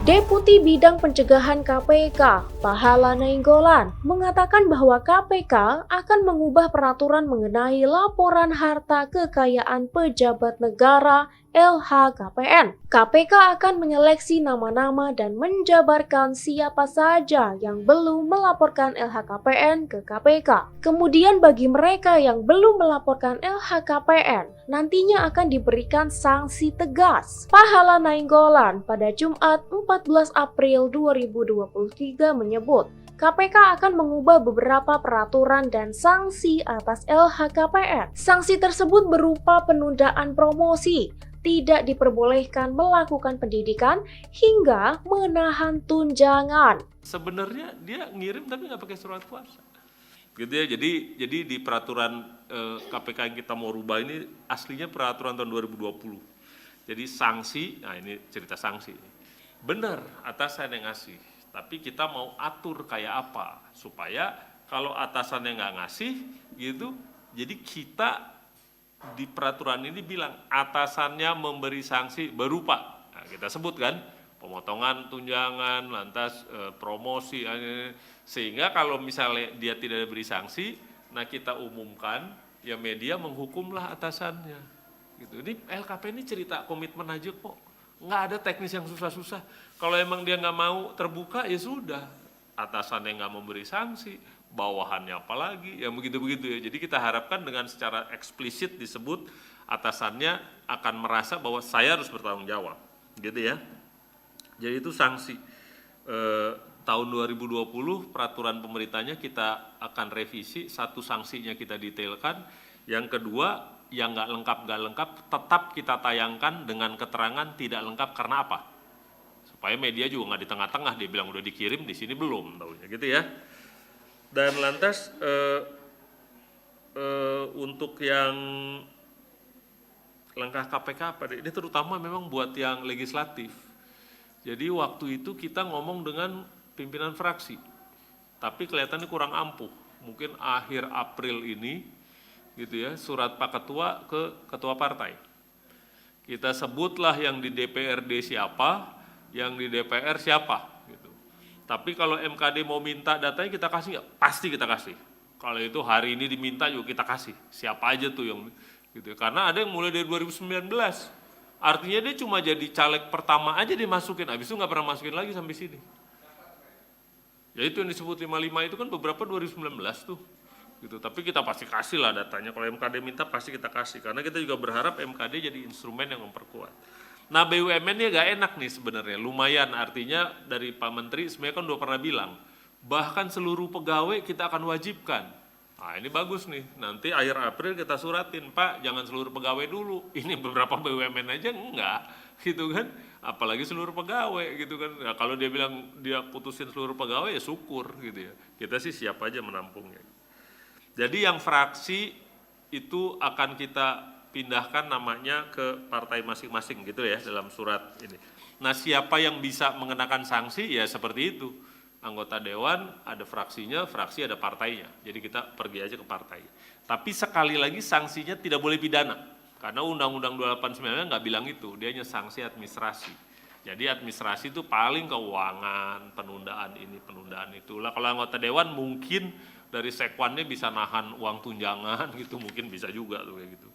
Deputi Bidang Pencegahan KPK, Pahala Nainggolan, mengatakan bahwa KPK akan mengubah peraturan mengenai laporan harta kekayaan pejabat negara LHKPN. KPK akan menyeleksi nama-nama dan menjabarkan siapa saja yang belum melaporkan LHKPN ke KPK. Kemudian bagi mereka yang belum melaporkan LHKPN, nantinya akan diberikan sanksi tegas. Pahala Nainggolan pada Jumat 14 April 2023 menyebut, KPK akan mengubah beberapa peraturan dan sanksi atas LHKPN. Sanksi tersebut berupa penundaan promosi, tidak diperbolehkan melakukan pendidikan, hingga menahan tunjangan. Sebenarnya dia ngirim tapi nggak pakai surat kuasa. Gitu ya, jadi di peraturan KPK yang kita mau rubah ini aslinya peraturan tahun 2020. Jadi sanksi, nah ini cerita sanksi. Benar, atasan yang ngasih, tapi kita mau atur kayak apa supaya kalau atasannya nggak ngasih gitu, jadi kita di peraturan ini bilang atasannya memberi sanksi berupa, nah, kita sebut kan pemotongan tunjangan, lantas promosi, sehingga kalau misalnya dia tidak diberi sanksi, nah kita umumkan, ya media menghukumlah atasannya. Gitu. Ini LKP ini cerita komitmen aja kok, nggak ada teknis yang susah-susah. Kalau emang dia nggak mau terbuka ya sudah, atasannya nggak memberi sanksi, bawahannya apalagi, ya begitu-begitu ya. Jadi kita harapkan dengan secara eksplisit disebut atasannya akan merasa bahwa saya harus bertanggung jawab, gitu ya. Jadi itu sanksi. Tahun 2020 peraturan pemerintahnya kita akan revisi, satu sanksinya kita detailkan, yang kedua yang nggak lengkap tetap kita tayangkan dengan keterangan tidak lengkap karena apa? Supaya media juga nggak di tengah-tengah dia bilang udah dikirim di sini belum, tahunya gitu ya. Dan lantas untuk yang langkah KPK apa? Ini terutama memang buat yang legislatif. Jadi waktu itu kita ngomong dengan pimpinan fraksi, tapi kelihatannya kurang ampuh. Mungkin akhir April ini, gitu ya, surat Pak Ketua ke Ketua Partai. Kita sebutlah yang di DPRD siapa, yang di DPR siapa. Tapi kalau MKD mau minta datanya kita kasih nggak? Pasti kita kasih. Kalau itu hari ini diminta juga kita kasih. Siapa aja tuh yang gitu. Karena ada yang mulai dari 2019. Artinya dia cuma jadi caleg pertama aja dimasukin. Habis itu nggak pernah masukin lagi sampai sini. Ya itu yang disebut 55 itu kan beberapa 2019 tuh. Gitu. Tapi kita pasti kasih lah datanya. Kalau MKD minta pasti kita kasih. Karena kita juga berharap MKD jadi instrumen yang memperkuat. Nah BUMN-nya gak enak nih sebenarnya, lumayan, artinya dari Pak Menteri sebenarnya kan udah pernah bilang, bahkan seluruh pegawai kita akan wajibkan. Nah ini bagus nih, nanti akhir April kita suratin, Pak jangan seluruh pegawai dulu, ini beberapa BUMN aja enggak, gitu kan, apalagi seluruh pegawai gitu kan. Nah, kalau dia bilang dia putusin seluruh pegawai ya syukur gitu ya, kita sih siap aja menampungnya. Jadi yang fraksi itu akan kita pindahkan namanya ke partai masing-masing gitu ya dalam surat ini. Nah siapa yang bisa mengenakan sanksi ya seperti itu. Anggota dewan ada fraksinya, fraksi ada partainya. Jadi kita pergi aja ke partai. Tapi sekali lagi sanksinya tidak boleh pidana. Karena Undang-Undang 289 nggak bilang itu, dia hanya sanksi administrasi. Jadi administrasi itu paling keuangan, penundaan ini, penundaan itu. Lah kalau anggota dewan mungkin dari sekwannya bisa nahan uang tunjangan gitu, mungkin bisa juga tuh kayak gitu.